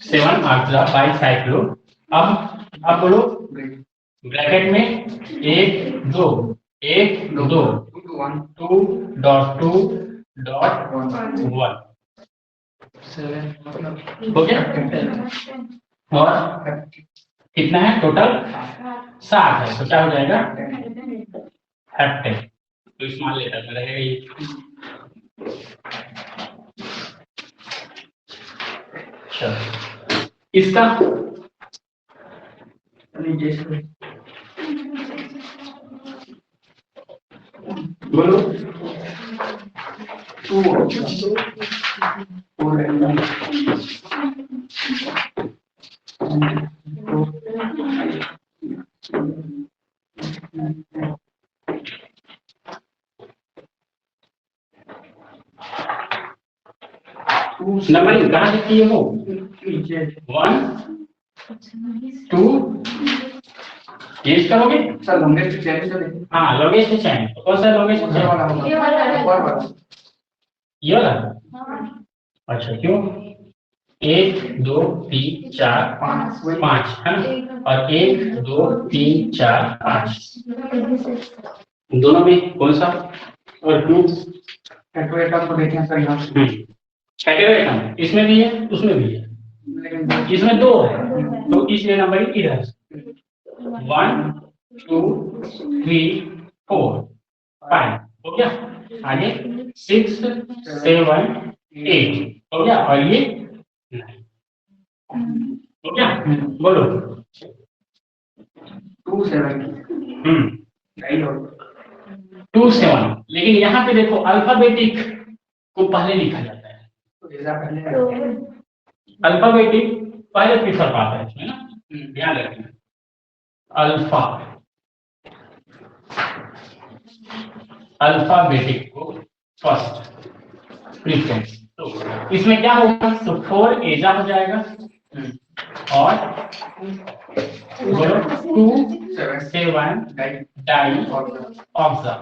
7 ऑक्सा bicyclo. अब बोलो bracket में 1 2 1 2 2 डॉट 2 डॉट 1 हो गया। और कितना है टोटल 7 है, तो क्या हो जाएगा हेप्टेन। तो स्मॉल लेटर में रहेगा ये। चलो इसका बोलो 2 नंबर कहाँ लिखी है वो 1 2 ये करोगे सर लॉन्गेस्ट चेन से हाँ लॉन्गेस्ट चेन। कौन सा लॉन्गेस्ट चेन ये वाला अच्छा क्यों 1 2 3 4 5 है ना और 1 2 3 4 5 दोनों में कौन सा और 2 कैलकुलेटर को देखें सर यहाँ कैलकुलेटर इसमें भी है उसमें भी है इसमें 2 है तो इसलिए नंबर इधर 1 2 3 4 5 हो गया। आगे 6 7 8 हो गया और ये 9 हो गया। बोलो 2 7 2 7 लेकिन यहाँ पे देखो अल्फाबेटिक को पहले लिखा जाता है तो अल्फाबेटिक पहले प्रीफर पाता है इसमें ना ध्यान रखना अल्फाबेटिक को फर्स्ट प्रीफरेंस। तो इसमें क्या होगा तो 4 एजा हो जाएगा और 2 7 डाई ऑक्सा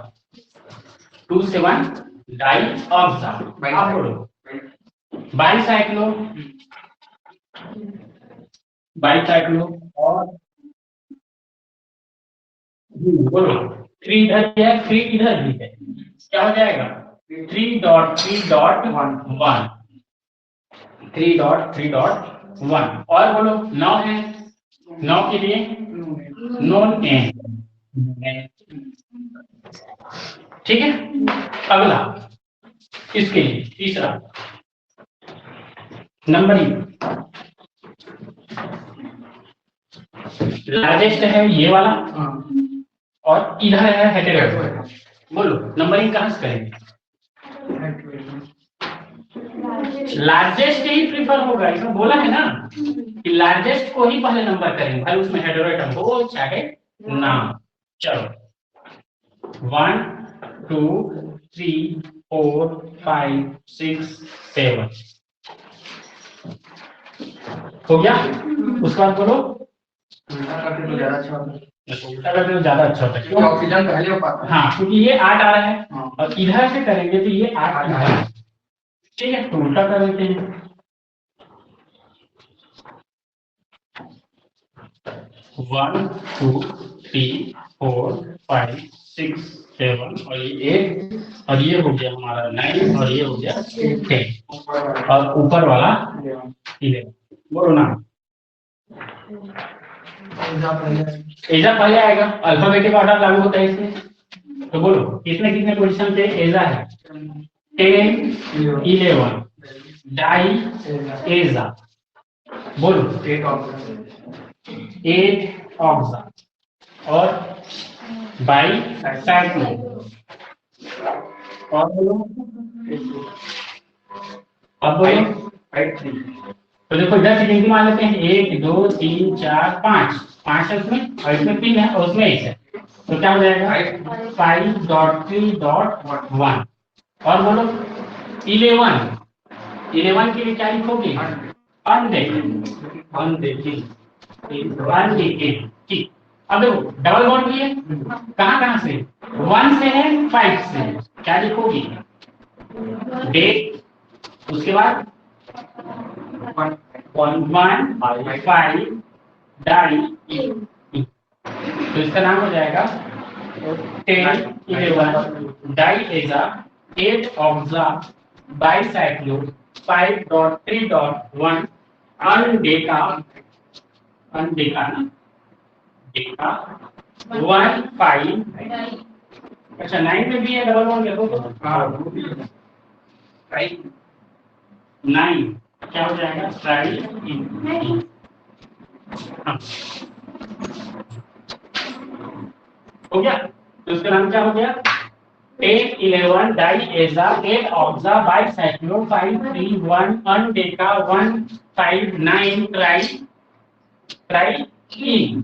2 7 डाई ऑक्सा आप बोलो बाईसाइक्लो और बोलो 3 इधर भी है 3 इधर भी है क्या हो जाएगा 3 डॉट 3 डॉट 1 3 डॉट 3 डॉट 1 और बोलो 9 है 9 के लिए नॉन एन ठीक है। अगला इसके लिए तीसरा नंबरिंग लार्जेस्ट है ये वाला और इधर है हेटेरोडोक्स। बोलो नंबरिंग कहां से करेंगे लार्जेस्ट ही प्रीफर होगा इसमें बोला है ना कि लार्जेस्ट को ही पहले नंबर करेंगे भाई उसमें हेटेरोडोक्स हो चाहे ना। चलो 1 2 3 4 5 6 7 हो गया। उसके बाद बोलो ज्यादा अच्छा होता है क्यों ऑक्सीजन पहले हो पाता हाँ क्योंकि ये 8 आ रहा है और इधर से करेंगे तो ये 8 आ रहा है ठीक है। तो उल्टा कर देते हैं 1 2 3 4 5 6 7 और ये 8 और ये हो गया हमारा 9 और ये हो गया 10 और ऊपर वाला 11 बोलो ना एजा पहले आएगा अल्फाबेटिक ऑर्डर लागू होता है इसमें। तो बोलो कितने कितने पोजीशन पे एजा है 10 11 डाई एजा बोलो 8 ऑक्सा और बाई साइक्लो और बोलो अब बोलो तो देखो इधर से गिनती मान लेते हैं 1 2 3 4 5 है उसमें और इसमें 3 है और उसमें 1 है तो क्या हो जाएगा 5 डॉट 3 डॉट 1 और बोलो 11 के लिए क्या लिखोगे अनदेखी ठीक। अब देखो डबल बॉन्ड भी है कहाँ से 1 से है 5 से क्या लिखोगी डेट उसके बाद 1 5 डाई ई। तो इसका नाम हो जाएगा 10 11 डाई एजा 8 ऑक्सा बाइसाइक्लो 5.3.1 अनडेका ना डेका 1 5। अच्छा 9 में भी है डबल वन देखो तो हाँ 9 क्या हो जाएगा ट्राई इन। हो गया तो इसका नाम क्या हो गया 8 11 डाई एजा 8 ऑक्सा बाइसाइक्लो 5 3 1 अनडेका 1 5 9 ट्राई इन।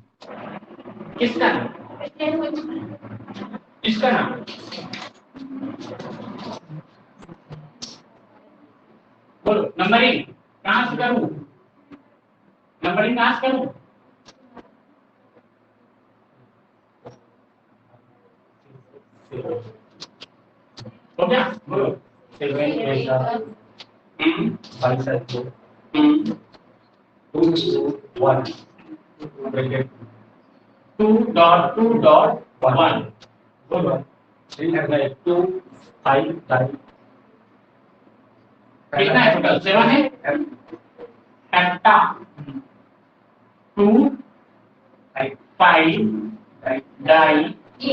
किसका नाम इसका नाम बोलो नंबरिंग कहां से करूं नंबरिंग कहां से करूं हो गया बोलो 7 ऐसा 5 7 2 1 ब्रैकेट 2.2.1 बोलो 2 5 कितना है टोटल 7 है हेप्टा 2 5 डाई ई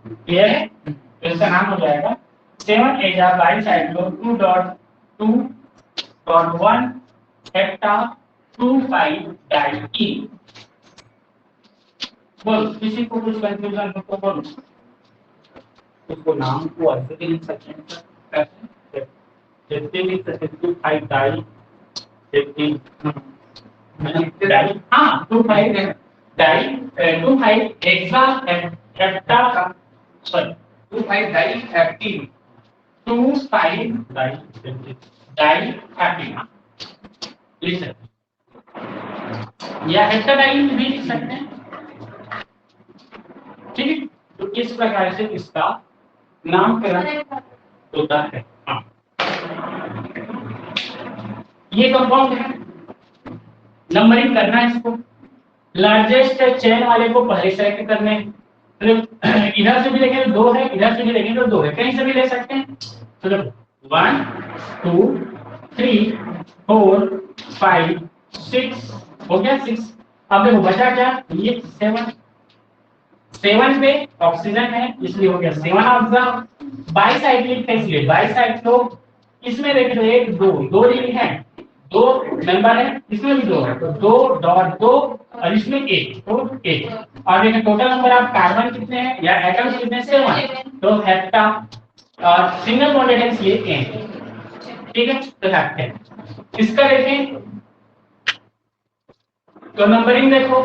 क्लियर है तो इसका नाम हो जाएगा 7 एजा बाइसाइक्लो 2.2.1 हेप्टा 2 5 डाई ई। बोल किसी को कुछ कंफ्यूजन हो तो बोलो उसको नाम को ऐसे भी लिख सकते हैं जैसे लिख सकते 2 5 डाई डाई हाँ 2 5 di 2 5 hexa hepta sorry 2 5 di active 2 5 di happy लिख सकते हैं या हेप्टाडाइन भी लिख सकते हैं ठीक है। तो इस प्रकार से इसका नामकरण होता है। हाँ ये कंपाउंड है नंबरिंग करना है इसको लार्जेस्ट चेन वाले को पहले सेलेक्ट करने इधर से भी देखें तो 2 है इधर से भी देखें तो 2 है कहीं से भी ले सकते हैं तो 1 2 3 4 5 6 हो गया 6। अब देखो बचा क्या ये 7 पे ऑक्सीजन है इसलिए हो गया 7 ऑक्सा बाइसाइक्लिक है इसलिए बाइसाइक्लो इसमें देखें तो 1 2 रिंग है 2 मेंबर है इसमें भी 2 है तो 2.2 और इसमें 1 तो 1 और देखिए टोटल नंबर ऑफ कार्बन कितने हैं या एटम्स कितने 7 तो हेप्टा और सिंगल बॉन्डेड है इसलिए n ठीक है तो हेप्टेन इसका देखें तो नंबरिंग देखो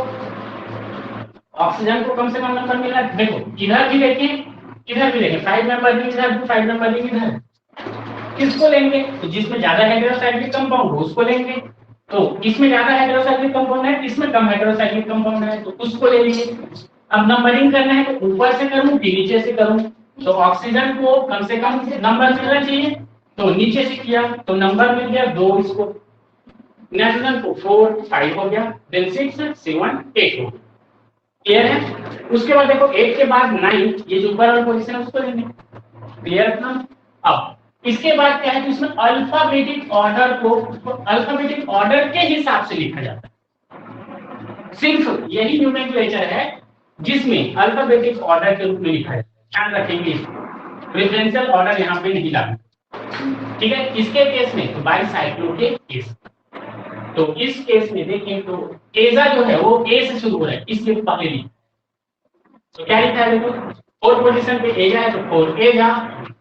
ऑक्सीजन को कम से कम नंबर मिला देखो इधर भी देखें इधर भी देखें 5 नंबर भी इधर 5 नंबर भी इधर किसको लेंगे तो जिसमें ज्यादा हेटेरोसाइक्लिक कंपाउंड हो उसको लेंगे तो इसमें ज्यादा हेटेरोसाइक्लिक कंपाउंड है इसमें कम हेटेरोसाइक्लिक कंपाउंड है तो उसको ले लीजिए। अब नंबरिंग करना है तो ऊपर से करूं कि नीचे से करूं तो ऑक्सीजन को कम से कम नंबर मिलना चाहिए तो नीचे से किया तो नंबर मिल गया 2 इसको नाइट्रोजन को 4 5 हो गया देन 6 7 8 हो क्लियर है। उसके बाद देखो 8 के बाद 9 ये जो ऊपर वाला पोजीशन है उसको लेंगे क्लियर है ना। अब इसके बाद क्या है कि इसमें अल्फाबेटिक ऑर्डर को अल्फाबेटिक ऑर्डर के हिसाब से लिखा जाता है सिर्फ यही नोमेनक्लेचर है जिसमें अल्फाबेटिक ऑर्डर के रूप में लिखा जाता है ध्यान रखेंगे प्रेफरेंशियल ऑर्डर यहाँ पे नहीं लागू ठीक है। इसके केस में तो बाइसाइक्लो के केस तो इस केस में देखें तो एजा जो है वो ए से शुरू हो रहा है इसलिए पहले लिखा तो क्या लिखा है देखो 4 पोजीशन पे एजा है तो 4 एजा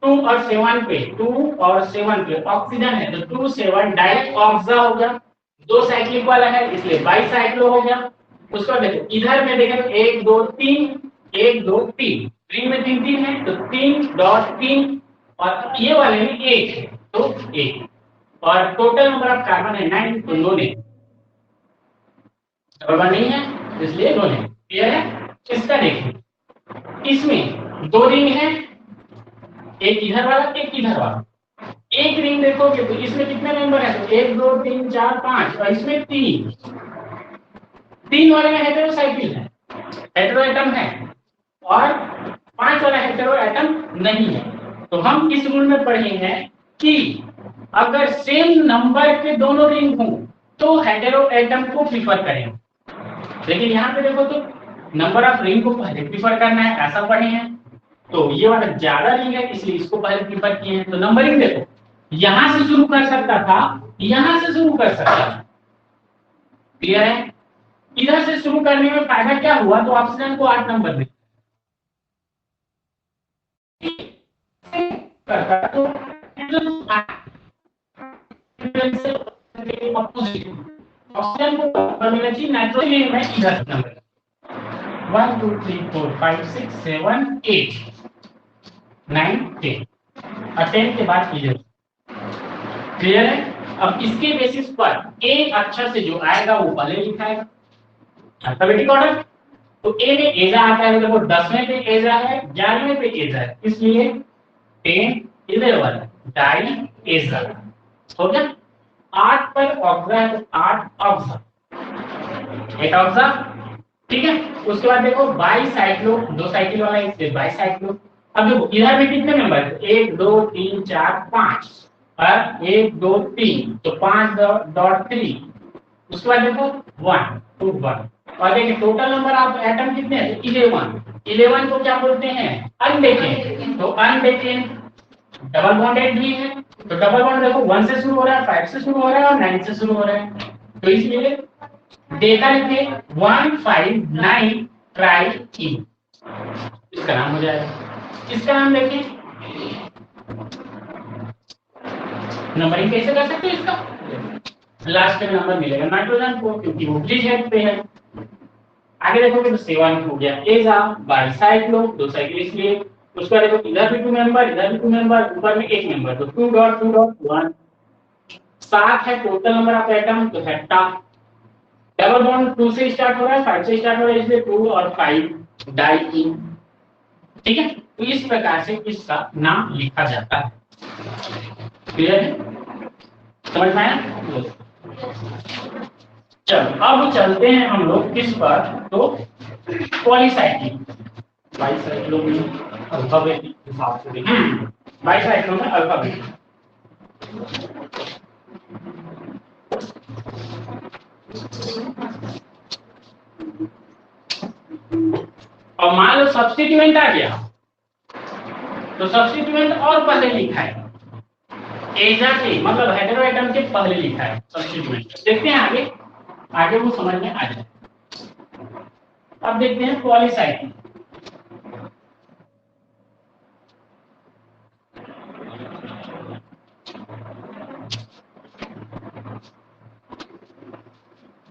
2 और 7 पे 2 और 7 पे ऑक्सीजन है तो 2 7 डाई ऑक्सा हो गया 2 साइक्लिक वाला है इसलिए बाइसाइक्लो हो गया। उसका देखो इधर में देखें तो 1 2 3 1 2 3 रिंग में 3 3 है तो 3.3 और ये वाले में 1 है तो 1 और टोटल नंबर ऑफ कार्बन है 9 तो नो नेम डबल नहीं है इसलिए नो नेम क्लियर है। इसका देखिए इसमें 2 रिंग है एक इधर वाला एक इधर वाला एक रिंग देखोगे तो इसमें कितने मेंबर है, तो 1 2 3 4 5 और इसमें 3 वाले में हेटेरोसाइकिल है, हेटेरो एटम है, और 5 वाला हेटेरो एटम नहीं है। तो हम इस रूल में पढ़े हैं कि अगर सेम नंबर के दोनों रिंग हों तो हेटेरो एटम को प्रीफर करें। लेकिन यहाँ पे देखो तो नंबर ऑफ रिंग को पहले प्रीफर करना है, ऐसा पढ़े हैं। तो ये वाला ज्यादा रिंग है इसलिए इसको पहले प्रीफर किए हैं। तो नंबरिंग देखो, यहां से शुरू कर सकता था, यहां से शुरू कर सकता था। क्लियर है? इधर से शुरू करने में फायदा क्या हुआ, तो ऑप्शन को 8 नंबर में करता तो ऑप्शन को मिलना चाहिए नेचुरली में इधर नंबर 1 2 3 4 5 6 7 8 9 10 और 10 के बाद इधर। क्लियर है? अब इसके बेसिस पर एक अक्षर से जो आएगा वो पहले लिखाएगा अल्फाबेटिक ऑर्डर। तो ए में एजा आता है, देखो 10वें पे एजा है, 11वें पे एजा है, इसलिए 10 11 डाई एजा हो गया। 8 पर ऑक्सा है तो 8 ऑक्सा, 8 ऑक्सा। ठीक है, उसके बाद देखो बाईसाइक्लो, 2 साइकिल वाला है इसलिए बाईसाइक्लो। अब देखो इधर भी कितने नंबर है, 1 2 3 4 5 और 1 2 3 तो 5 डॉट 3। उसके बाद देखो 1 2 1 और देखिए टोटल नंबर ऑफ एटम कितने हैं, 11। 11 को क्या बोलते हैं, अनब्रेकेन। तो अनब्रेकेन डबल बॉन्डेड भी है, तो डबल बॉन्ड देखो 1 से शुरू हो रहा है, 5 से शुरू हो रहा है और 9 से शुरू हो रहा है। तो इसलिए डेटा लिखे 159 ट्राई इन, इसका नाम हो जाएगा। इसका नाम देखें, नंबरिंग कैसे कर सकते हैं इसका, लास्ट में नंबर मिलेगा नाइट्रोजन को क्योंकि वो ब्रिज हेड पे है। आगे देखोगे तो 7 हो गया एजा, बाईसाइक्लो 2 साइकिल इसलिए। उसका देखो इधर भी 2 मेंबर, इधर भी 2 मेंबर, ऊपर में 1 मेंबर, तो 2 डॉट 2 डॉट 1। 7 है टोटल नंबर ऑफ एटम, तो हेप्टा। डबल बॉन्ड 2 से स्टार्ट हो रहा है, 5 से स्टार्ट हो रहा है, इसलिए 2 और 5 डाइईन। ठीक है, तो इस प्रकार से इसका नाम लिखा जाता है। क्लियर है, समझ में आया? चलो अब चलते हैं हम लोग किस पर, तो पॉलीसाइक्लिक। बाईसाइक्लो में अल्फाबेटिक हिसाब से देखिए, बाईसाइक्लो में अल्फाबेटिक। और मान लो सब्स्टिट्यूएंट आ गया, तो सब्स्टिट्यूएंट और पहले लिखा है, एजा के मतलब हेटेरो एटम के पहले लिखा है सब्स्टिट्यूएंट। देखते हैं आगे, आगे वो समझ में आ जाए। अब देखते हैं पॉलीसाइक्लिक।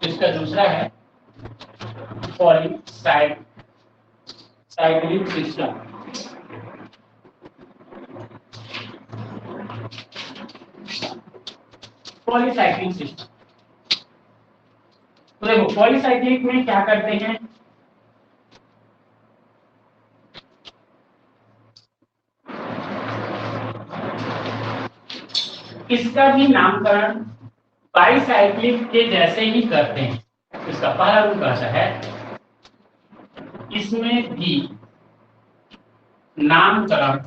इसका दूसरा है पॉलीसाइक्लिक सिस्टम। पॉलीसाइक्लिक सिस्टम, तो देखो पॉलीसाइक्लिक में क्या करते हैं, इसका भी नामकरण बाईसाइक्लिक के जैसे ही करते हैं। इसका पहला रूप कैसा है, इसमें भी नामकरण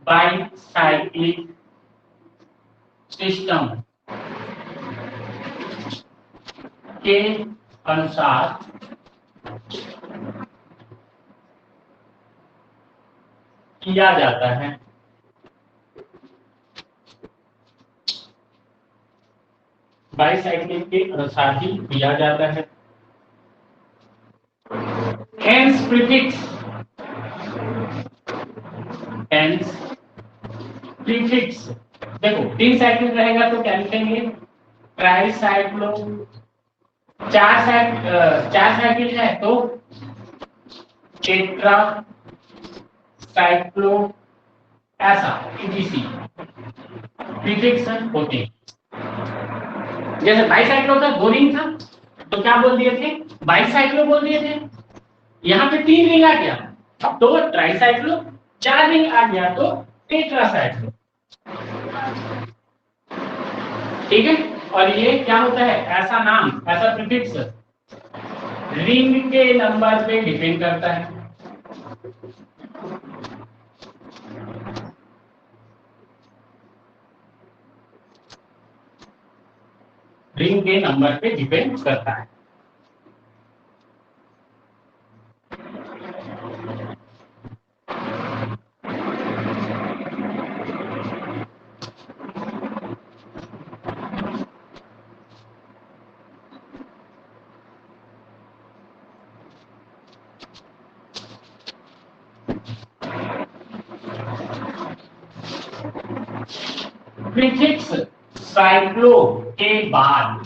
बाईसाइक्लिक सिस्टम के अनुसार किया जाता है। बाईसाइक्लिक के अनुसार ही किया जाता है। हेंस प्रीफिक्स, हेंस प्रीफिक्स देखो 3 साइकिल रहेगा तो क्या लिखेंगे, ट्राईसाइक्लो। 4 साइकिल है तो टेट्रा साइक्लो, ऐसा इटीसी प्रीफिक्स होते हैं। जैसे बाईसाइक्लो था 2 रिंग था तो क्या बोल दिए थे, बाईसाइक्लो बोल दिए थे। यहाँ पे 3 रिंग आ गया तो ट्राईसाइक्लो, 4 रिंग आ गया तो टेट्रासाइक्लो, ठीक है। और ये क्या होता है, ऐसा नाम, ऐसा प्रीफिक्स रिंग के नंबर पे डिपेंड करता है। रिंग के नंबर पे डिपेंड करता है। प्रीफिक्स साइक्लो के बाद,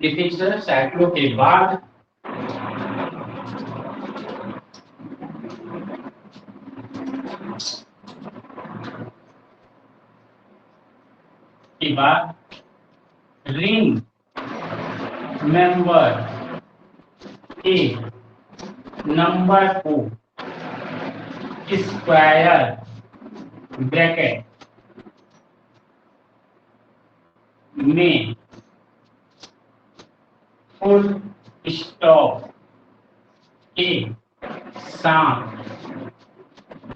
प्रीफिक्स साइक्लो के बाद रिंग मेंबर के नंबर को स्क्वायर ब्रैकेट में फुल स्टॉप के साथ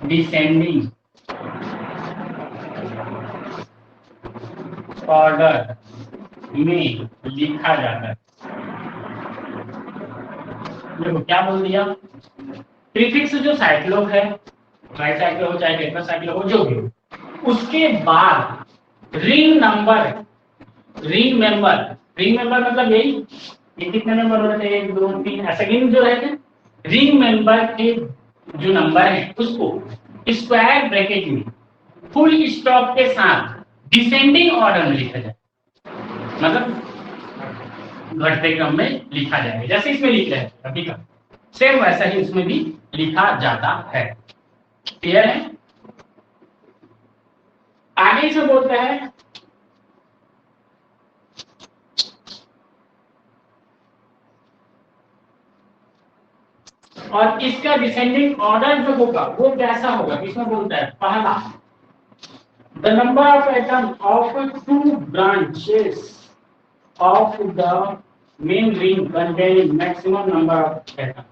डिसेंडिंग ऑर्डर में लिखा जाता है। देखो क्या बोल दिया, प्रीफिक्स जो साइक्लो है, ट्राइसाइक्लो हो चाहे टेट्रासाइक्लो हो, जो भी हो, उसके बाद रिंग नंबर, रिंग मेंबर मतलब यही, ये कितने नंबर होते हैं, 1 2 3 ऐसे रिंग जो रहते हैं, रिंग मेंबर के जो नंबर है उसको स्क्वायर ब्रैकेट में फुल स्टॉप के साथ डिसेंडिंग ऑर्डर में लिखा जाए, मतलब घटते क्रम में लिखा जाएगा। जैसे इसमें लिख रहे हैं अभी का, सेम वैसा ही उसमें भी लिखा जाता है। क्लियर है? आगे से बोलता है और इसका डिसेंडिंग ऑर्डर जो होगा वो कैसा होगा, इसमें बोलता है पहला, the number of atom of 2 branches of the main ring containing maximum number of atom.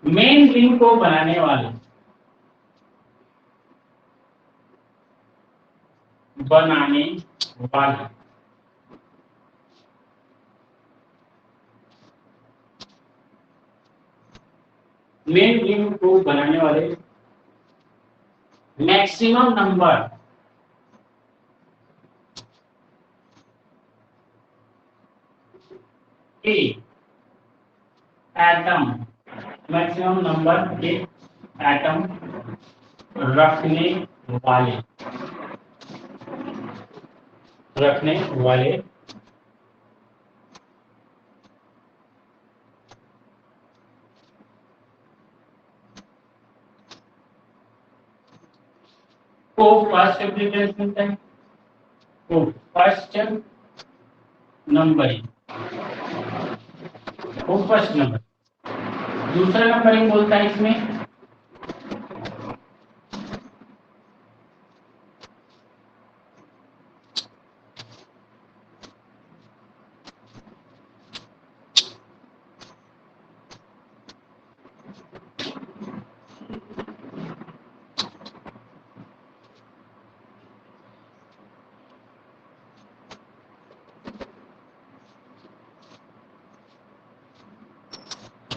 Main ring को बनाने वाले मेन रिंग को बनाने वाले मैक्सिमम नंबर के एटम, मैक्सिमम नंबर के एटम रखने वाले को फर्स्ट प्रेफरेंस मिलता है, को फर्स्ट नंबरिंग, को फर्स्ट नंबर। दूसरा नंबरिंग बोलता है इसमें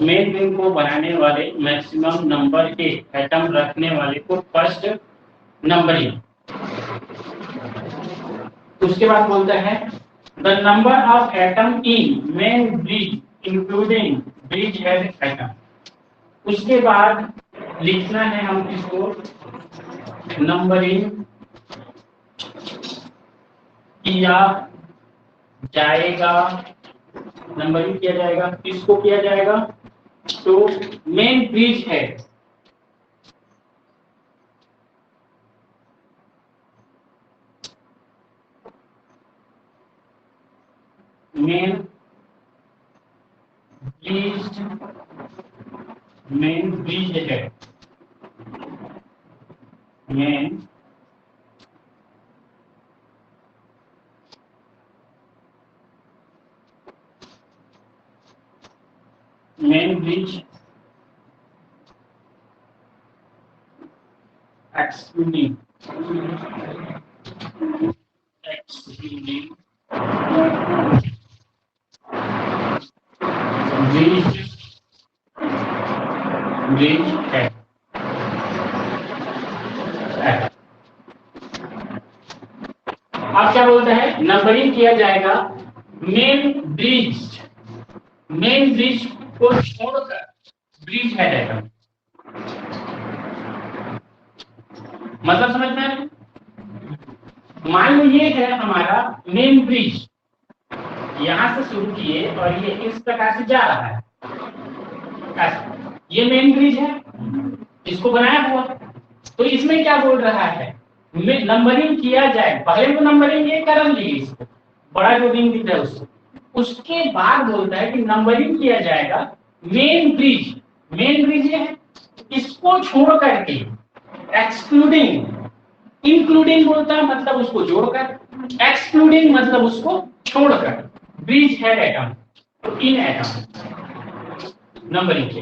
मेन रिंग को बनाने वाले मैक्सिमम नंबर के एटम रखने वाले को फर्स्ट नंबरिंग। उसके बाद बोलता है the number of atom in main bridge including bridge head atom. उसके बाद लिखना है हम इसको नंबरिंग किया जाएगा नंबरिंग किया जाएगा, इसको किया जाएगा। तो मेन ब्रिज है, मेन ब्रिज, मेन ब्रिज है, main main bridge excluding bridge है। अब क्या बोलता है, नंबरिंग किया जाएगा मेन ब्रिज, मेन ब्रिज को छोड़कर ब्रिज है रहेगा। मतलब समझ में आया? मान लो ये है हमारा मेन ब्रिज, यहां से शुरू किए और ये इस प्रकार से जा रहा है, ऐसा। ये मेन ब्रिज है, इसको बनाया हुआ। तो इसमें क्या बोल रहा है, नंबरिंग किया जाए, पहले तो नंबरिंग ये कर ली इसको, बड़ा जो रिंग दिख रहा है उसको, उसके बाद बोलता है कि नंबरिंग किया जाएगा मेन ब्रिज, मेन ब्रिज ये है, इसको छोड़ करके, एक्सक्लूडिंग, इंक्लूडिंग बोलता है मतलब उसको जोड़कर, एक्सक्लूडिंग मतलब उसको छोड़कर, ब्रिज है एटम, तो इन एटम नंबरिंग के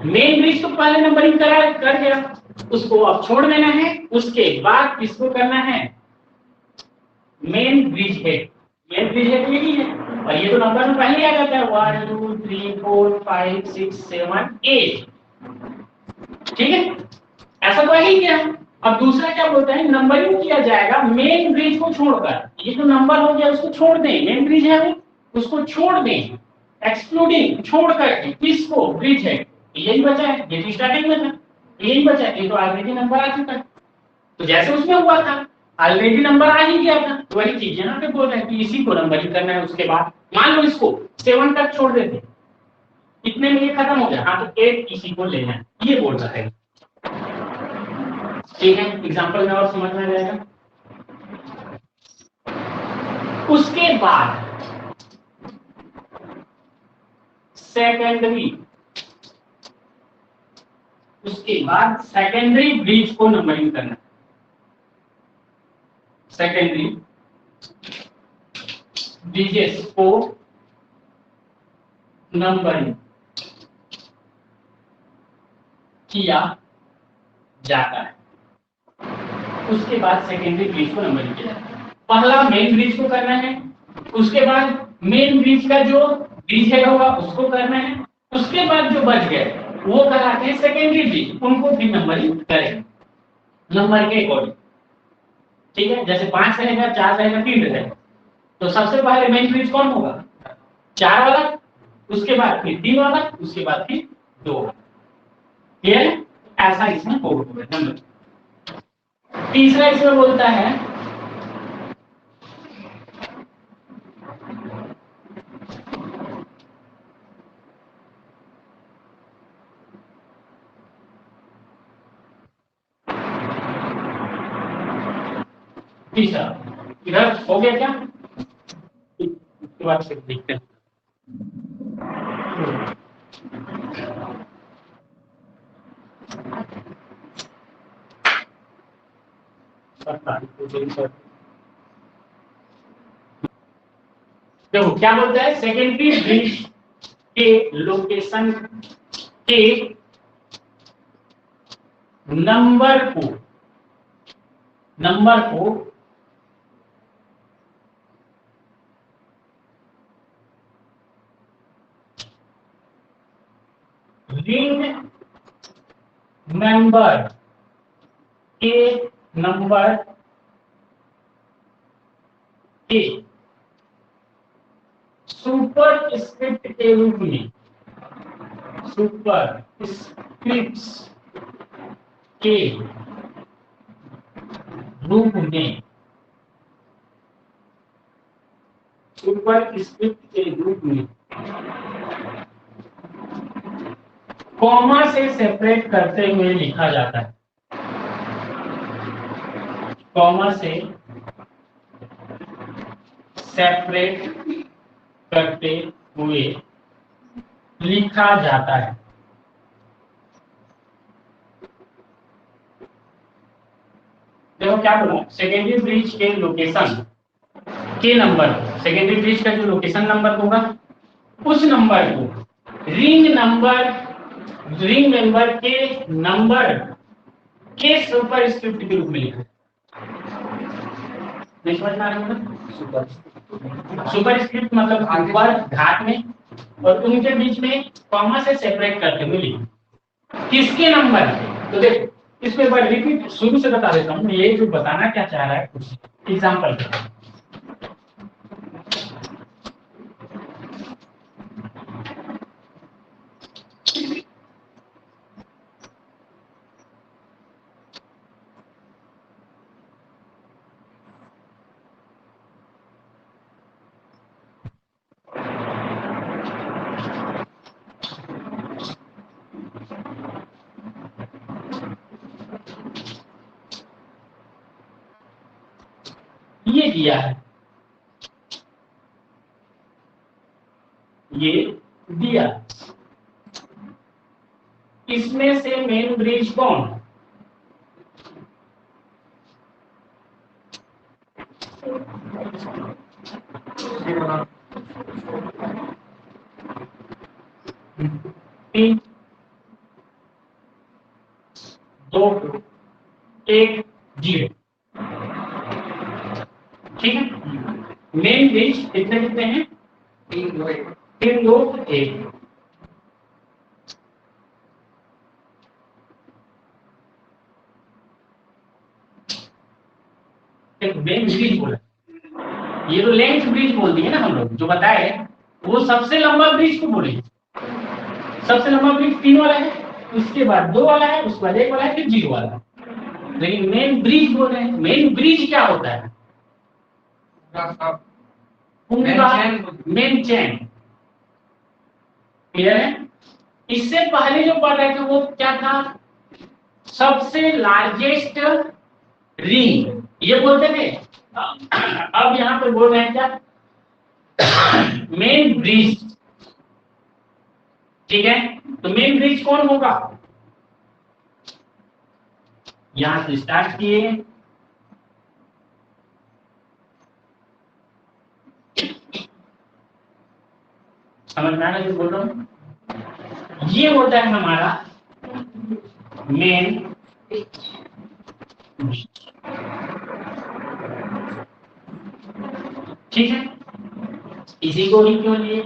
मेन ब्रिज तो पहले नंबरिंग कर गया, उसको अब छोड़ देना है, उसके बाद किसको करना है, मेन ब्रिज है, मेन ब्रिज है तो यही है, और ये तो नंबर में पहले आ जाता है 1 2 3 4 5 6 7 8, ठीक है, ऐसा तो ही क्या। अब दूसरा क्या बोलता है, नंबरिंग किया जाएगा मेन ब्रिज को छोड़कर, ये जो नंबर हो गया उसको छोड़ दें, मेन ब्रिज है वो, उसको छोड़ दें, एक्सक्लूडिंग छोड़ करके, किसको, ब्रिज है, यही बचा है, ये तो स्टार्टिंग में था, यही बचा है, ये तो ऑलरेडी नंबर आ चुका है, तो जैसे उसमें हुआ था ऑलरेडी नंबर आ ही गया था, तो वही चीज यहाँ पे बोल रहे हैं कि इसी को नंबरिंग करना है। उसके बाद मान लो इसको 7 तक छोड़ देते, कितने में ये खत्म हो गया, हाँ तो 8 इसी को लेना है, ये बोल रहा है, ठीक है, एग्जांपल में और समझ में आ जाएगा। उसके बाद सेकेंडरी, उसके बाद सेकेंडरी ब्रिज को नंबरिंग करना, सेकेंडरी ब्रिजेस को नंबरिंग किया जाता है। उसके बाद सेकेंडरी ब्रिज को नंबरिंग किया जाता है, पहला मेन ब्रिज को करना है, उसके बाद मेन ब्रिज का जो ब्रिज है होगा उसको करना है, उसके बाद जो बच गए वो कराते हैं सेकेंडरी ब्रिज, उनको भी नंबरिंग करें नंबर के अकॉर्डिंग, ठीक है, जैसे 5 रहेगा, 4 रहेगा, 3 रहेगा, तो सबसे पहले मेन ब्रिज कौन होगा, 4 वाला, उसके बाद फिर 3 वाला, उसके बाद फिर 2 वाला, क्लियर है, ऐसा इसमें होगा नंबर। तीसरा इसमें बोलता है तीसरा, इधर हो गया क्या, इसके बाद से देखते हैं। देखो क्या बोलता है, सेकेंडरी ब्रिज के लोकेशन के नंबर को रिंग नंबर के नंबर के सुपर स्क्रिप्ट के रूप में, सुपर स्क्रिप्ट्स के रूप में सुपर स्क्रिप्ट के ग्रुप में कॉमा से सेपरेट करते हुए लिखा जाता है। कॉमा से सेपरेट करते हुए लिखा जाता है। देखो क्या बोला, सेकेंडरी ब्रिज के लोकेशन के नंबर, सेकेंडरी ब्रिज का जो लोकेशन नंबर होगा उस नंबर को रिंग मेंबर के नंबर के सुपर स्क्रिप्ट के रूप में लिखा। नहीं समझ में आ रहा है? सुपर स्क्रिप्ट मतलब ऊपर घाट में और उनके बीच में कॉमा से सेपरेट करते हुए लिखा। किसके नंबर? तो देख इसको एक बार रिपीट शुरू से बता देता हूँ, ये जो बताना क्या चाह रहा है कुछ एग्जाम्पल। ये दिया है, ये दिया, इसमें से मेन ब्रिज कौन? तीन, दो, एक, जीरो। ठीक है, मेन ब्रिज कितने कितने हैं? तीन, दो, एक। मेन ब्रिज बोला, ये तो लेंथ ब्रिज बोल दिए ना हम लोग, जो बताए वो सबसे लंबा ब्रिज को बोले। सबसे लंबा ब्रिज 3 वाला है, उसके बाद 2 वाला है, उसके बाद 1 वाला है, फिर 0 वाला है। लेकिन मेन ब्रिज बोल रहे हैं। मेन ब्रिज क्या होता है? मेन चैन। क्लियर है? इससे पहले जो पढ़ रहे थे वो क्या था? सबसे लार्जेस्ट रिंग ये बोलते थे। अब यहां पर बोल रहे हैं क्या? Main bridge. ठीक है, तो मेन ब्रिज कौन होगा? यहां से स्टार्ट किए, समझ में आ रहा है जो बोल रहा हूं? ये होता है हमारा मेन ब्रिज। ठीक है, इसी को ही क्यों लिए?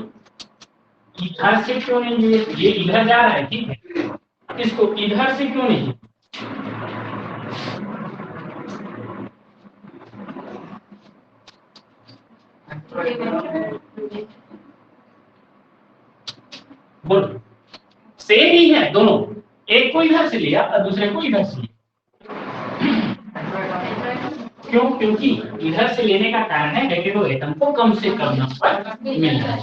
इधर से क्यों नहीं लिए? ये इधर जा रहा है, ठीक है, इसको इधर से क्यों नहीं? बोलो, सेम ही है दोनों, एक को इधर से लिया और दूसरे को इधर से लिया। क्यों? क्योंकि इधर से लेने का कारण है नेगेटिव एटम को कम से कम नंबर मिल जाए।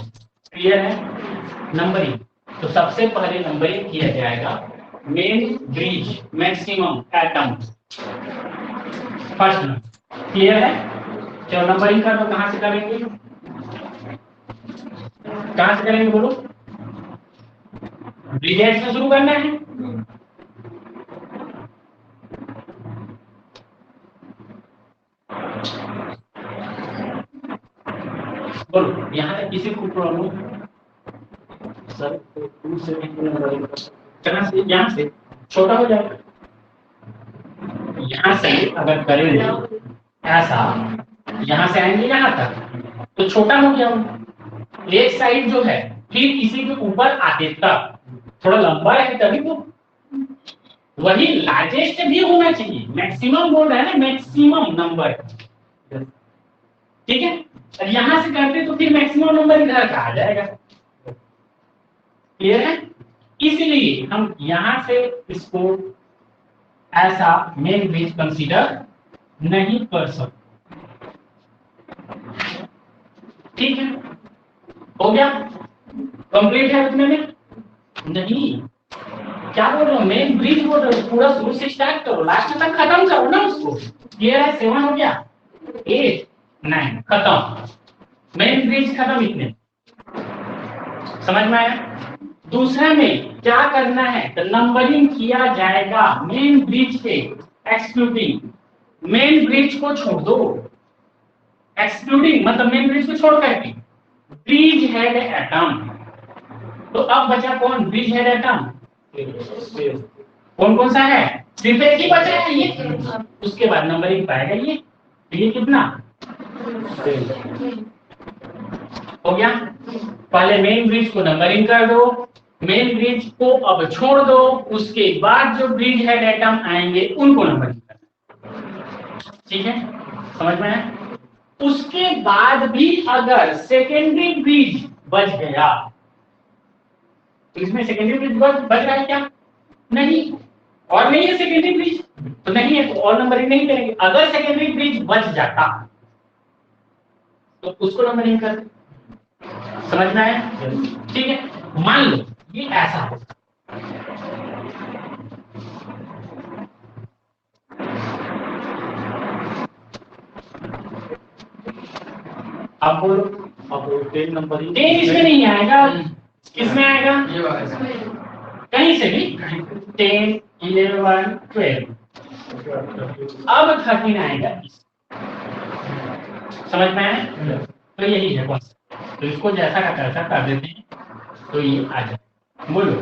क्लियर है? नंबरिंग, तो सबसे पहले नंबरिंग किया जाएगा main bridge maximum atom first number. Clear है? चलो नंबरिंग कर दो। कहां से करेंगे? कहां से करेंगे बोलो? ब्रिज एट से शुरू करना है। बोलो, यहाँ तक किसी को प्रॉब्लम? सर कहाँ से? यहाँ से छोटा हो जाएगा। यहाँ से अगर करेंगे ऐसा, यहाँ से आएंगे यहाँ तक तो छोटा हो गया। एक साइड जो है फिर इसी के ऊपर आते तक थोड़ा लंबा है, तभी तो वही लार्जेस्ट भी होना चाहिए। मैक्सिमम बोल रहा है ना, मैक्सिमम नंबर। ठीक है, और यहां से करते तो फिर मैक्सिमम नंबर इधर का आ जाएगा। क्लियर है? इसलिए हम यहां से इसको ऐसा मेन ब्रिज कंसीडर नहीं कर सकते। ठीक है, हो गया, कंप्लीट है उतने में? नहीं, क्या बोल रहे हो, मेन ब्रिज बोल रहे हो, पूरा शुरू से स्टार्ट करो, लास्ट तक खत्म करो ना उसको। क्लियर है? 7 हो गया, 8 9 खत्म, मेन ब्रिज खत्म इतने, समझ में आया? दूसरा में क्या करना है, तो नंबरिंग किया जाएगा मेन ब्रिज के एक्सक्लूडिंग, मेन ब्रिज को छोड़ दो, एक्सक्लूडिंग मतलब मेन ब्रिज को छोड़ करके ब्रिज हेड एटम। तो अब बचा कौन, ब्रिज हेड एटम कौन कौन सा है, सिर्फ एक ही बचा है ये, उसके बाद नंबरिंग पाएगा ये कितना हो गया। पहले मेन ब्रिज को नंबरिंग कर दो, मेन ब्रिज को अब छोड़ दो, उसके बाद जो ब्रिज हेड एटम आएंगे उनको नंबरिंग करना, ठीक है, समझ में आया? उसके बाद भी अगर सेकेंडरी ब्रिज बच गया, तो इसमें सेकेंडरी ब्रिज बच रहा है क्या, नहीं, और नहीं है सेकेंडरी ब्रिज तो नहीं है, तो और नंबरिंग नहीं करेंगे। अगर सेकेंडरी ब्रिज बच जाता तो उसको नंबरिंग कर, समझ में आया? ठीक है, मान लो ये ऐसा हो, अब बोलो, अब 10 नंबरिंग 10 इसमें नहीं आएगा, किसमें आएगा, कहीं से भी 10 11 12, अब 13 आएगा, समझ में आया? तो यही है बस, तो इसको जैसा का तैसा कर देते हैं तो ये आ जाए। बोलो,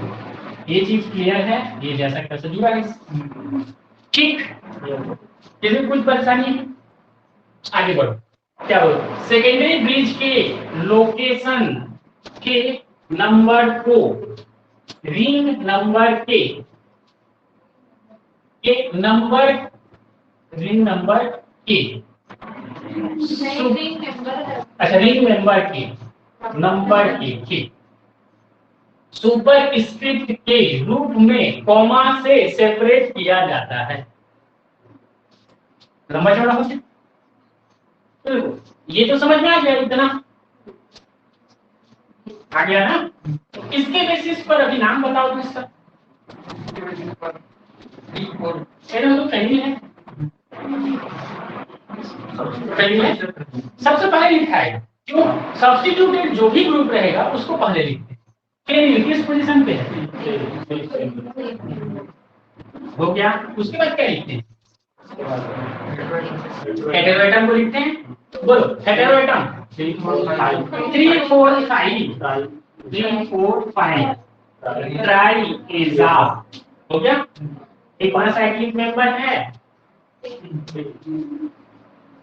ये चीज क्लियर है, ये जैसा का तैसा जुड़ा है, ठीक, किसी कुछ परेशानी है? आगे बढ़ो, क्या बोलो, सेकेंडरी ब्रिज के लोकेशन के नंबर को रिंग नंबर के नंबर, रिंग नंबर के, अच्छा रिंग नंबर के नंबर के सुपर स्क्रिप्ट के रूप में कॉमा से सेपरेट किया जाता है। लंबा चौड़ा हो सकता, ये तो समझ में आ गया, इतना आ गया ना? इसके बेसिस पर अभी नाम बताओ तो इसका, तो पहली है, पहली है, सबसे पहले लिखा है, क्यों, सब्स्टिट्यूटेड जो भी ग्रुप रहेगा उसको पहले लिखते हैं, फिर किस पोजीशन पे है, हो गया, उसके बाद क्या लिखते हैं, हेटेरोएटम को लिखते हैं, बोलो हेटेरोएटम 3 4 5 ट्राइएजा, हो गया। एक कौन साइक्लिक मेंबर है,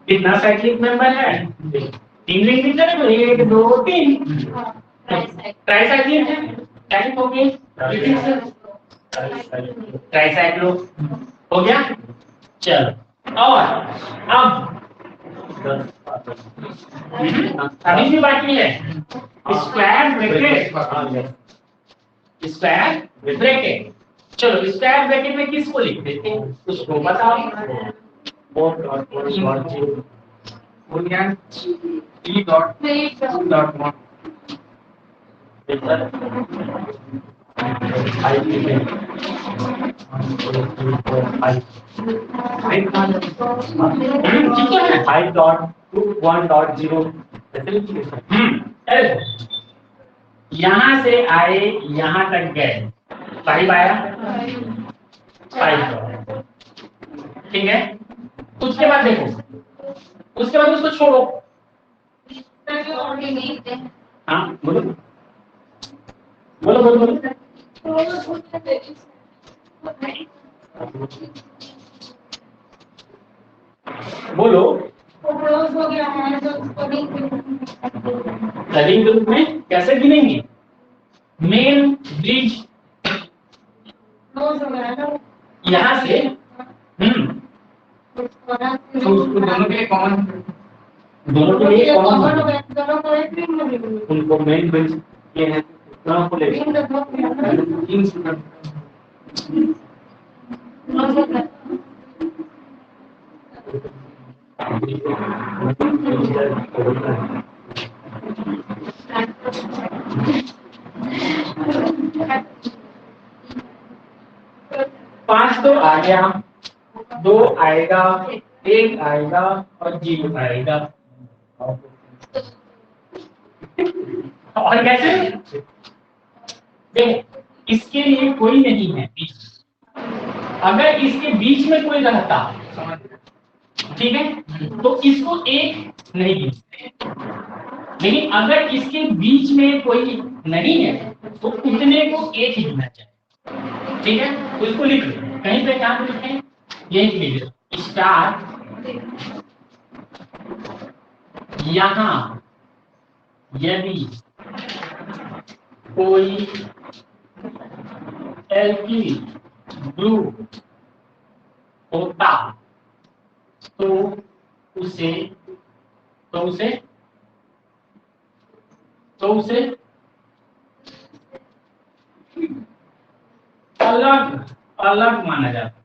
कितना साइक्लिक मेंबर है, 3 रिंग लिखते हैं, 1 2 3 ट्राइसाइक्लिक है, टाइप हो गई, ट्राइसाइक्लो हो गया। चलो, और अब अभी भी बाकी है स्क्वायर ब्रैकेट, स्क्वायर ब्रैकेट, चलो स्क्वायर ब्रैकेट में किसको लिख देते हैं उसको बताओ, यहाँ से आए यहाँ तक गए, 5 आया, 5, ठीक है। उसके बाद देखो, उसके बाद उसको छोड़ो, हाँ बोलो बोलो बोलो बोलो, बोलो लगिंग ग्रुप में कैसे गिनेंगे, मेन ब्रिज यहाँ से, तो उसको दोनों के लिए कॉमन, दोनों के लिए कॉमन, उनको मेन ब्रिज ये है, दोनों को ले 5 तो आ गया, 2 आएगा, 1 आएगा और 0 आएगा। और कैसे? देखो इसके लिए कोई नहीं है बीच, अगर इसके बीच में कोई रहता, ठीक है, तो इसको 1 नहीं गिनते, लेकिन अगर इसके बीच में कोई नहीं है तो उतने को 1 ही गिनना चाहिए, ठीक है। तो इसको लिख लो, कहीं पे कहां पे लिखें, यही लिख लो, स्टार यहां यदि कोई एल्किल ग्रुप होता तो उसे अलग अलग माना जाता,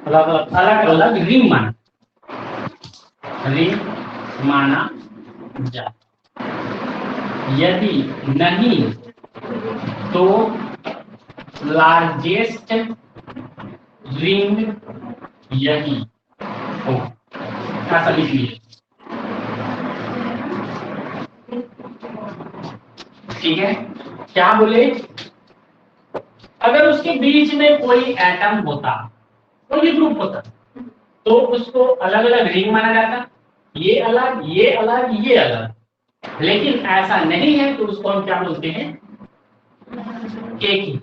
अलग अलग रिंग माना जाता। यदि नहीं तो लार्जेस्ट रिंग यही हो, ऐसा लिख लीजिए, ठीक है। क्या बोले, अगर उसके बीच में कोई एटम होता, कोई ग्रुप होता, तो उसको अलग अलग रिंग माना जाता, ये अलग ये अलग ये अलग, लेकिन ऐसा नहीं है तो उसको हम क्या बोलते हैं, एक ही।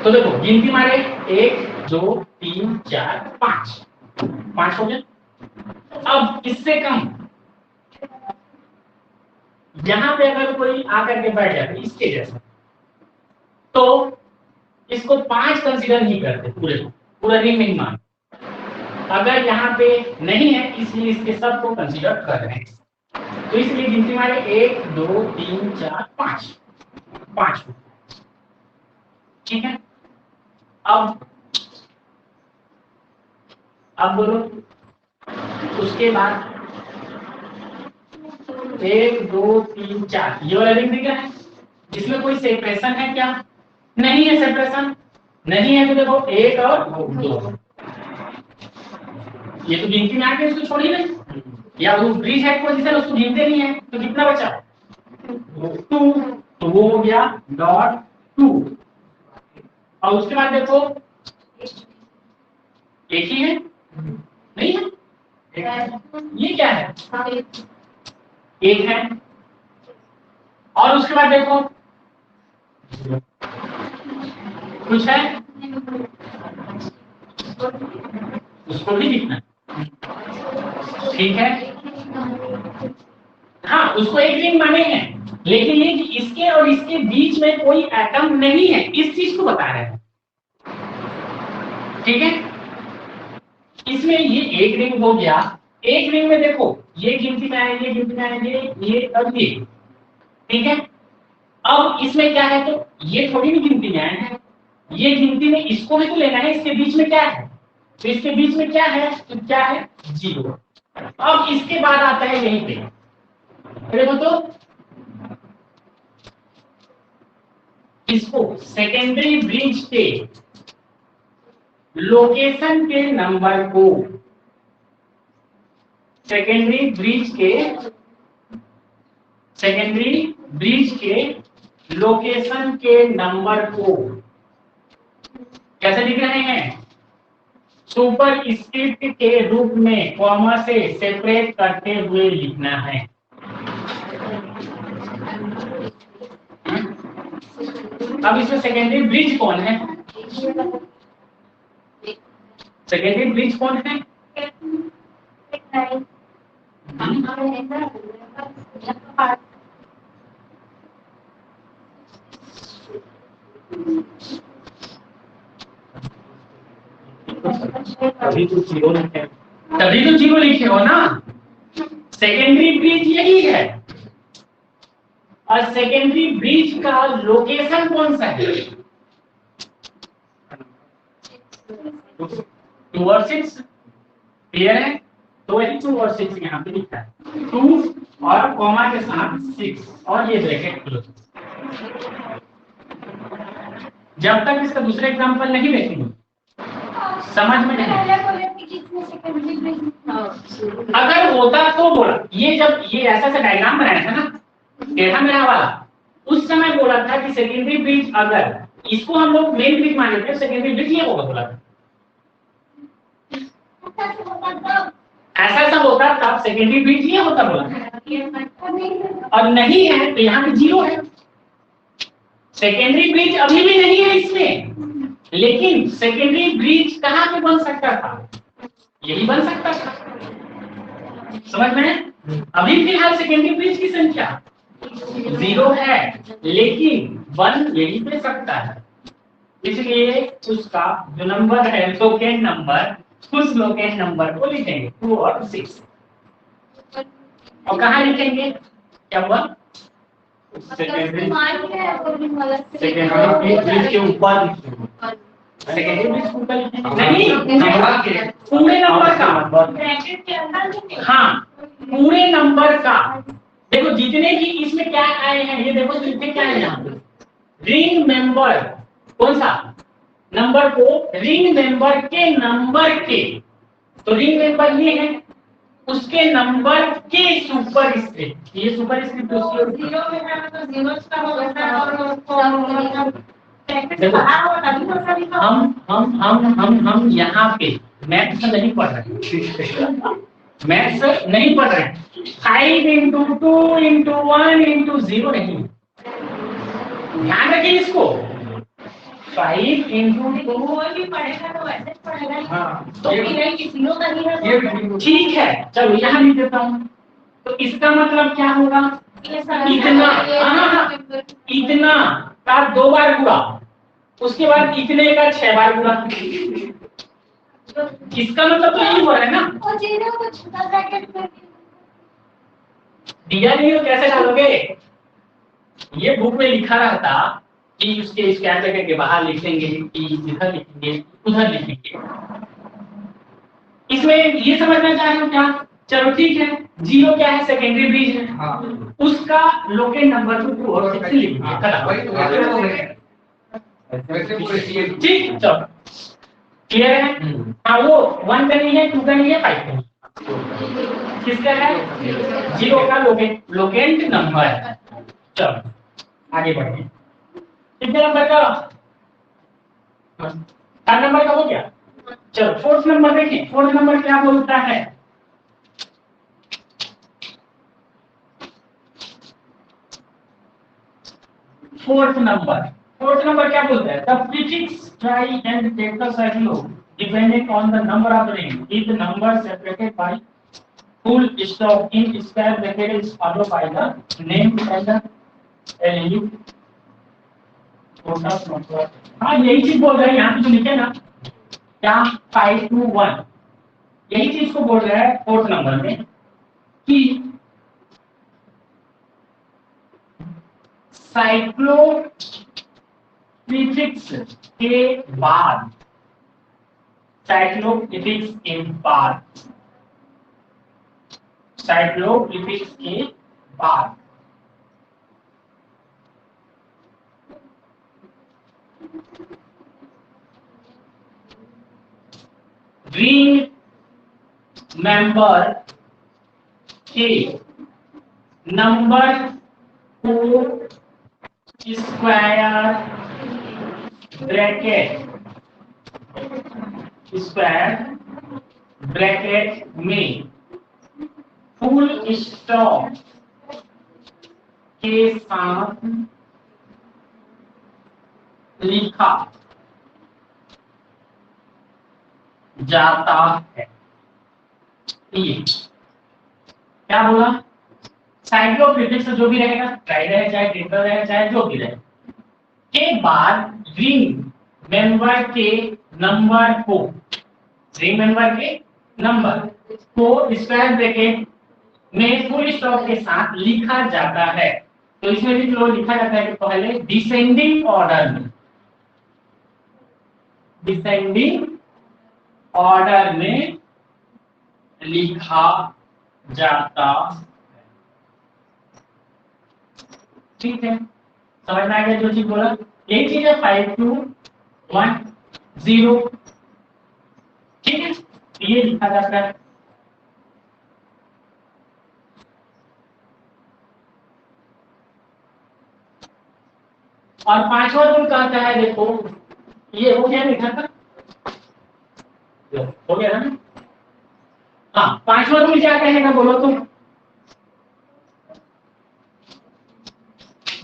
तो देखो गिनती मारे, 1 2 3 4 5 हो गए। अब इससे कम यहां पे अगर कोई आकर के बैठ जाए इसके जैसा, तो इसको 5 कंसीडर नहीं करते, पूरा रिंग नहीं मान। अगर यहाँ पे नहीं है इसलिए इसके सब को कंसीडर कर रहे हैं, तो इसलिए गिनती मारे 1 2 3 4 5, ठीक है। अब बोलो, उसके बाद 1 2 3 4 ये वाला रिंग दिख रहा है, इसमें कोई सेपरेशन है क्या, नहीं है, सेपरेशन नहीं है, तो देखो 1 और 2, ये तो गिनती में आके इसको छोड़ी नहीं, या वो ब्रिज हेड पोजीशन उसको गिनते नहीं है, तो कितना बचा 2, तो वो हो गया डॉट 2। और उसके बाद देखो एक ही है, नहीं है, ये क्या है, एक है। और उसके बाद देखो कुछ है, उसको भी लिखना, ठीक है। हाँ उसको एक रिंग माने हैं, लेकिन ये कि इसके और इसके बीच में कोई एटम नहीं है, इस चीज को बता रहे हैं, ठीक है। इसमें ये एक रिंग हो गया, एक रिंग में देखो ये गिनती में आएंगे, गिनती में आएंगे, ये और ये, ठीक है। अब इसमें क्या है, तो ये थोड़ी भी गिनती में आए हैं, ये गिनती में इसको भी तो लेना है, इसके बीच में क्या है, तो इसके बीच में क्या है, तो क्या है 0। अब इसके बाद आता है यहीं पे, देखो तो इसको सेकेंडरी ब्रिज के लोकेशन के नंबर को, सेकेंडरी ब्रिज के लोकेशन के नंबर को कैसे लिख रहे हैं, सुपर स्क्रिप्ट के रूप में कॉमा से सेपरेट करते हुए लिखना है। अब इसमें सेकेंडरी ब्रिज कौन है, सेकेंडरी ब्रिज कौन है, तभी तो 0 लिखे हो ना, सेकेंडरी ब्रिज यही है, और सेकेंडरी ब्रिज का लोकेशन कौन सा है, 2 और 6 क्लियर है। तो वही 2 और 6 यहाँ पे लिखा है, 2 और कॉमा के साथ 6 और ये ब्रैकेट क्लोज। जब तक इसका दूसरा एग्जांपल नहीं देखेंगे समझ में नहीं। अगर होता तो बोला, ये जब ये ऐसा सा डायग्राम बनाया था ना टेढ़ा मेढ़ा वाला, उस समय बोला था कि सेकेंडरी ब्रिज, अगर इसको हम लोग मेन ब्रिज मान लेते हैं, सेकेंडरी ब्रिज ये होगा बोला था। ऐसा सब होता तब सेकेंडरी ब्रिज ये होता बोला, और नहीं है तो यहाँ पे 0 है। सेकेंडरी ब्रिज अभी भी नहीं है इसमें, लेकिन सेकेंडरी ब्रिज कहाँ पे बन सकता था, यही बन सकता था। समझ में? अभी फिलहाल सेकेंडरी ब्रिज की संख्या 0 है, लेकिन 1 यही पे सकता है, इसलिए उसका जो नंबर है लोकेट नंबर, उस लोकेट नंबर को लिखेंगे 2 और 6। और कहाँ लिखेंगे? क्या हुआ? सेकेंडरी ब्रिज के ऊपर, सेकेंडरी ब्रिज के ऊपर नहीं, पूरे नंबर का, हाँ पूरे नंबर का। देखो जितने की इसमें क्या आए हैं, ये देखो लिखे क्या है यहाँ पे, रिंग मेंबर, कौन सा नंबर को, रिंग मेंबर के नंबर के, तो रिंग मेंबर ये है, उसके नंबर के सुपर स्क्रिप्ट, ये सुपर स्क्रिप्ट हम यहाँ पे मैथ्स नहीं पढ़ रहे, मैथ्स नहीं पढ़ रहे, 5 into 2 into 1 into 0 नहीं, ध्यान रखिए इसको। 5 into 2 भी पढ़ेगा तो ऐसे पढ़ेगा, हाँ तो ठीक है, चलो यहाँ लिख देता हूँ। तो इसका मतलब क्या होगा, इतना, इतना का 2 बार गुणा, उसके बाद इतने का 6 बार गुणा, इसका मतलब तो यही हो रहा है ना। दिया नहीं तो कैसे डालोगे, ये बुक में लिखा रहता कि उसके स्कैन करके बाहर लिखेंगे कि इधर लिखेंगे उधर लिखेंगे, इसमें ये समझना चाह रहे हो क्या? चलो ठीक है, 0 क्या है, सेकेंडरी ब्रिज है, हाँ। उसका लोकेट नंबर को 2 और 6 लिखेंगे, ठीक, चलो क्लियर है। हाँ वो 1 का नहीं है, 2 का नहीं है, 5 का नहीं, किसका है, 0 का लोकेट नंबर है। चलो आगे बढ़े, कितने नंबर का, 3 नंबर का हो गया। चलो 4th नंबर देखिए, 4th नंबर क्या बोलता है, फोर्थ नंबर क्या बोलता है, the prefix tri and tetracyclo dependent on the number of ring if the number separated by full stop in square bracket is followed by the name and the element. हाँ यही चीज बोल रहे हैं यहाँ पे जो लिखे ना, क्या 5 to 1, यही चीज को बोल रहा है 4th नंबर में कि साइक्लो प्रीफिक्स के बाद, साइक्लो प्रीफिक्स के बाद, साइक्लो प्रीफिक्स के बाद रिंग मेंबर के नंबर को स्क्वायर ब्रैकेट में फुल स्टॉप के साथ लिखा जाता है। ये क्या बोला, साइक्लो प्रीफिक्स जो भी रहेगा, ट्राई रहे चाहे टेट्रा रहे चाहे जो भी रहे, के बाद रिंग मेंबर के नंबर को, रिंग मेंबर के नंबर को स्क्वायर ब्रैकेट में फुल स्टॉप के साथ लिखा जाता है। तो इसमें भी जो लिखा जाता है कि पहले डिसेंडिंग ऑर्डर में, डिसेंडिंग ऑर्डर में लिखा जाता है। ठीक है, समझ में आ गया जो चीज बोला? यही चीज है 5210। ठीक है, ये लिखा जाता है। और पांचवा रूल कहता है, देखो ये हो गया लिखा था, हो गया ना? हाँ, पांचवा रूल क्या कहेगा बोलो तो?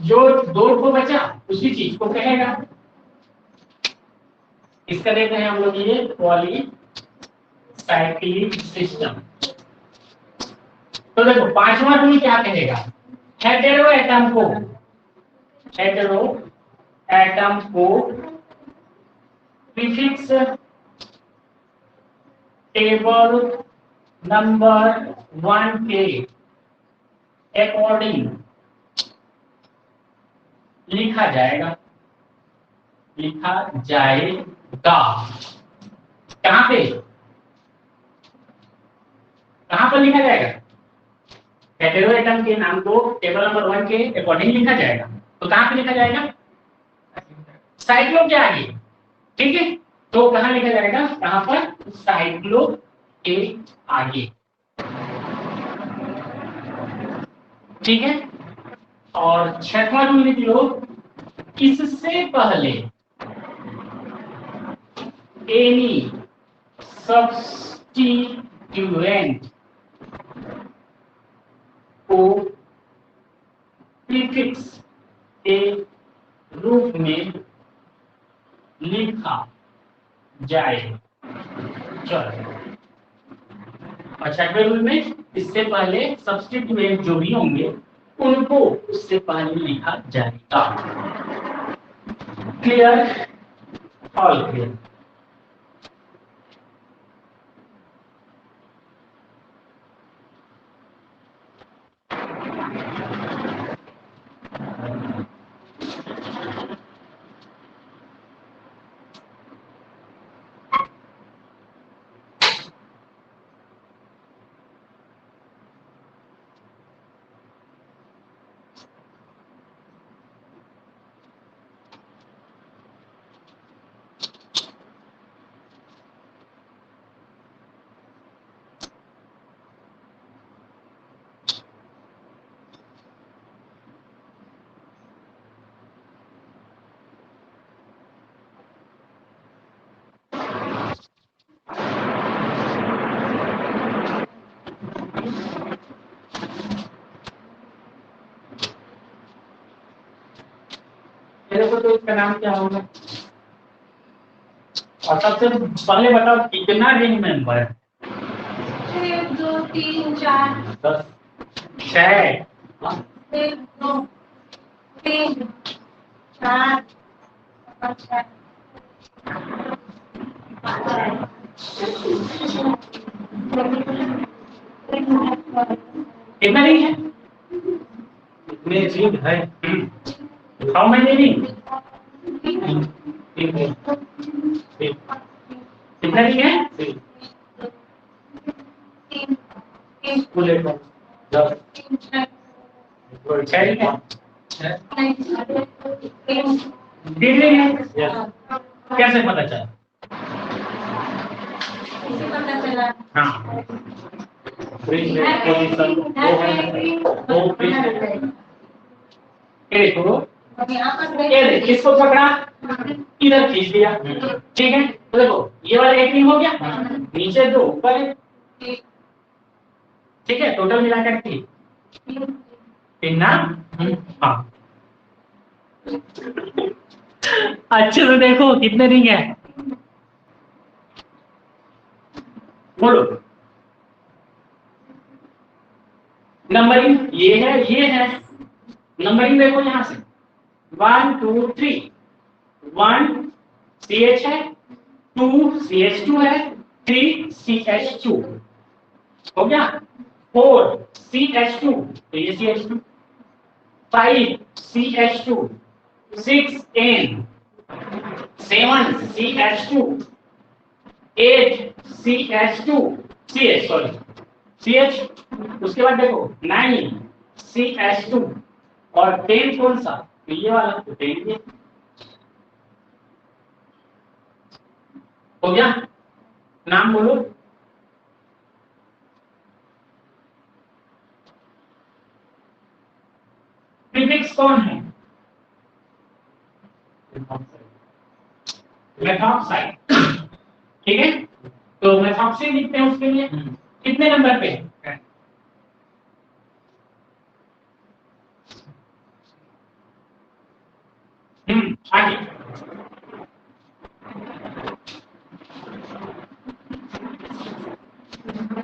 जो दो को बचा उसी चीज को कहेगा। इसका देखते हैं हम लोग ये पॉलीसाइक्लिक सिस्टम। तो देखो पांचवा रूल क्या कहेगा? हेटेरो एटम को प्रीफिक्स टेबल नंबर 1 के अकॉर्डिंग लिखा जाएगा। कहां पे लिखा जाएगा? हेटेरो एटम के नाम को टेबल नंबर 1 के अकॉर्डिंग लिखा जाएगा। तो कहां पे लिखा जाएगा? साइक्लो के आगे। ठीक है, तो कहां लिखा जाएगा? कहां पर? साइक्लो के आगे। ठीक है, और छठवां रूल लिख लो, इससे पहले एनी सब्स्टिट्यूएंट को प्रीफिक्स के रूप में लिखा जाए। चलो, और छठवें रूल में इससे पहले सब्स्टिट्यूएंट जो भी होंगे उनको उससे पहले लिखा जाएगा। क्लियर? All clear? तो इसका नाम क्या होगा? और सबसे पहले बताओ कितना रिंग मेंबर है? 1 2 3 4 10 6 1 2 3 4 5 6 कितना रिंग है? कितने रिंग है? How many ring? कितना रिंग है? कुल 10 6 रिंग है। देख रहे हैं कैसे पता चला? हाँ, इसको पकड़ा, इधर खींच दिया। ठीक है, तो देखो ये वाला एक रिंग हो गया, नीचे 2 ऊपर है। ठीक है, टोटल मिलाकर 3 ना? हाँ, अच्छे से देखो कितने रिंग है, बोलो। नंबरिंग ये है नंबरिंग देखो यहां से 1 2 3 1 CH है, 2 CH2 है, 3 CH2 हो गया, 4 CH2 तो ये CH2, 5 CH2, 6 N, 7 CH2, 8 CH2 CH sorry CH, उसके बाद देखो 9 CH2 और 10 कौन सा, तो ये वाला, तो 10 ये हो गया। नाम बोलो। प्रीफिक्स कौन है? मेथॉक्साइड, ठीक है। तो मेथॉक्सी लिखते हैं, उसके लिए कितने नंबर पे है? आगे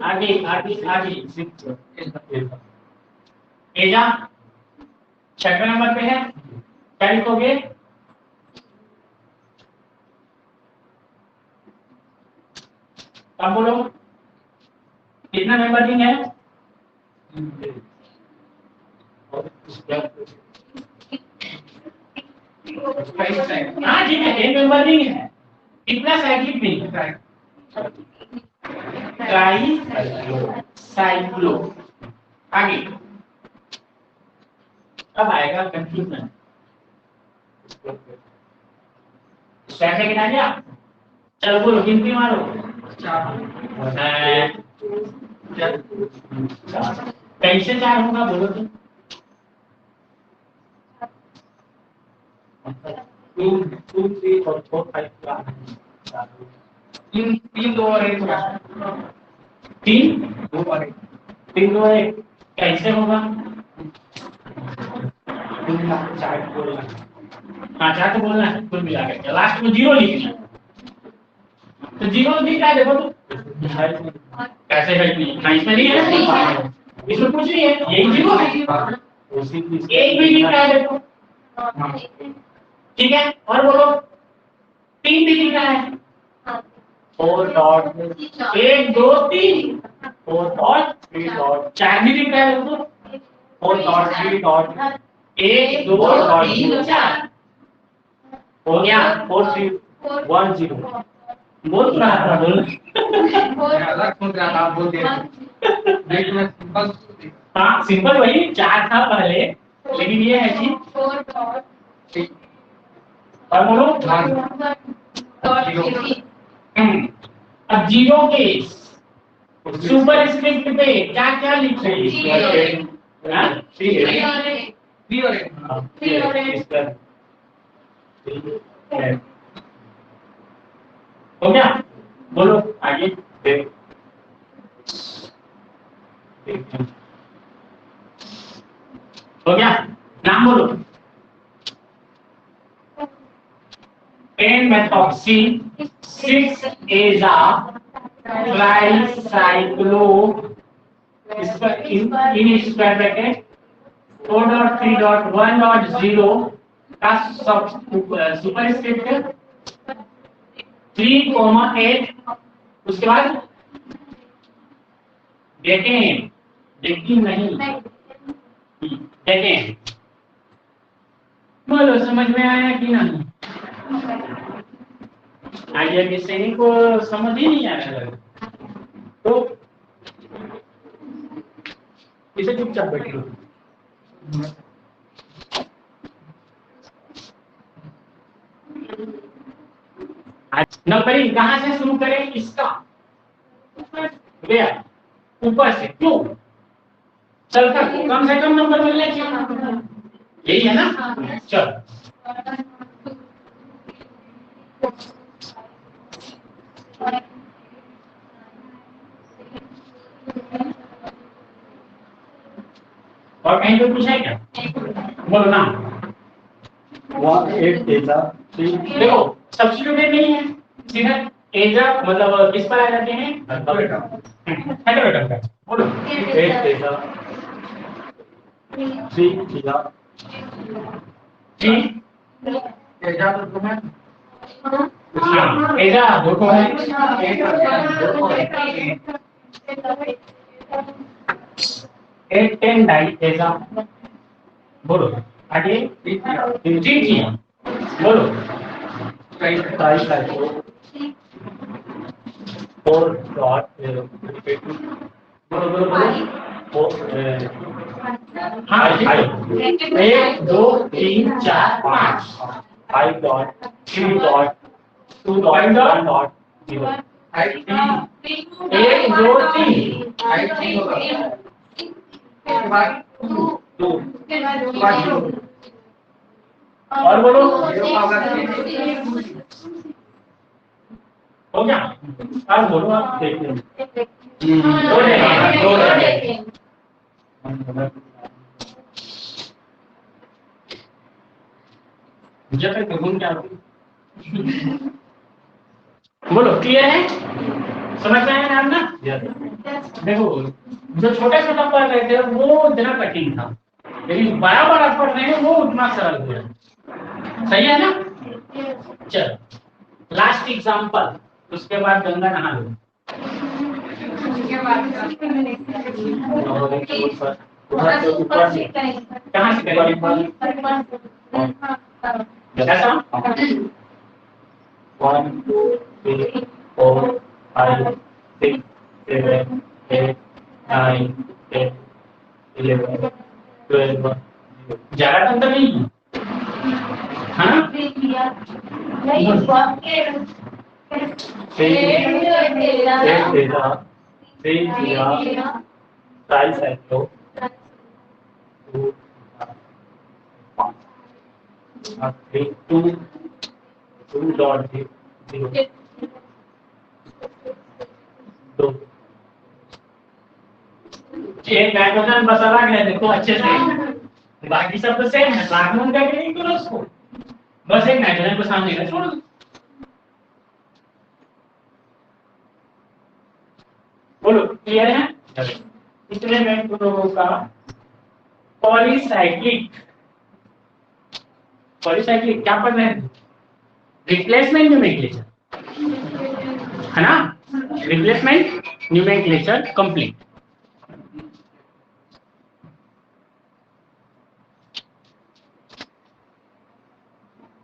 आगे आगे आगे एजा 6वें नंबर पे है। क्या लिखोगे? अब बोलो कितना नंबरिंग है? हाँ ठीक है, 10 नंबरिंग है। कितना साइक्लिक नहीं? Try cyclo. आगे अब आएगा कंफ्यूजन। कैसे गिना गया? चलो बोलो, गिनती मारो। कैसे 4 होगा बोलो तुम? 2 3 और 4 5 तीन दो और एक 3 दो और एक 3 2 1 कैसे होगा? 4 बोलना। हाँ 4 तो बोलना है, कुल मिला के लास्ट में 0 लिखना है। तो 0 दिख रहा है, देखो तो कैसे है नहीं? हाँ इसमें नहीं है, इसमें कुछ नहीं है, यही 0 है। एक भी दिख रहा है, देखो ठीक है। और बोलो 3 भी दिख रहा है। 4 डॉट 1 2 3 4 डॉट 3 डॉट 4 भी दिख रहा है, देखो 4 डॉट 3 डॉट 1 2 डॉट 3 4 हो गया। 4 3 1 0 बोल रहा था, बोल मैं अलग सुन रहा था, आप बोल दिए देख मैं सिंपल। हाँ सिंपल वही 4 था पहले, लेकिन ये है कि 4 डॉट और बोलो अब 0 के सुपर स्क्रिप्ट पे क्या क्या लिखे? हाँ? 3 और 1 हो गया। बोलो आगे। हो गया। नाम बोलो। N-methoxy 6-AZA tricyclo in square bracket 4.3.1.0 का सुपरस्क्रिप्ट 3,8। उसके बाद देखें, देखी नहीं, देखें। बोलो समझ में आया कि नहीं? आइडिया के सैनिक को समझ ही नहीं आ रहा है, तो इसे चुपचाप बैठो। नंबरिंग कहाँ से शुरू करें? इसका ऊपर से, क्यों? चलकर कम से कम नंबर मिलने चाहिए, यही है ना? चल और कहीं पे पूछा है क्या? बोलो ना। 1 एजा 3 देखो सब्स्टिट्यूटेड नहीं है, सीधा एजा मतलब किस पर आ जाते हैं? हेटरोटम का। बोलो 8 एजा 3 एजा 3 एजा तो तुम्हें एजा दो को है। 8 10 डाई एजा। बोलो आगे। ठीक किया, बोलो ट्राई साइक्लो 4 डॉट बोलो बोलो बोलो हाँ five 1 2 3 4 5 5 dot 3 dot 2 dot 1 dot 0 five 1 2 3 five three होगा उसके बाद 2 और बोलो जीरो का होगा हो गया अब बोलो आप देखते हैं मुझे तक घूम क्या बोलो क्लियर है समझ में आया नाम ना देखो जो छोटा छोटा पढ़ रहे थे वो जरा कठिन था लेकिन बड़ा बड़ा पढ़ रहे हैं वो उतना सरल हो रहा है सही है ना चलो लास्ट एग्जांपल उसके बाद गंगा नहा लो कहाँ से करेंगे कैसा 1 2 3 4 5 6 7 8 9 10 11 12 ज्यादा अंतर नहीं है हाँ एक नाइट्रोजन बस अलग है देखो अच्छे से बाकी सब तो सेम है प्लाज्मा का नहीं करो उसको बस एक नाइट्रोजन को सामने का छोड़ दो बोलो क्लियर है इतने में तुम लोगों का पॉलीसाइक्लिक क्या पढ़ रहे हैं रिप्लेसमेंट न्यूमेनक्लेचर है ना रिप्लेसमेंट न्यूमेनक्लेचर कंप्लीट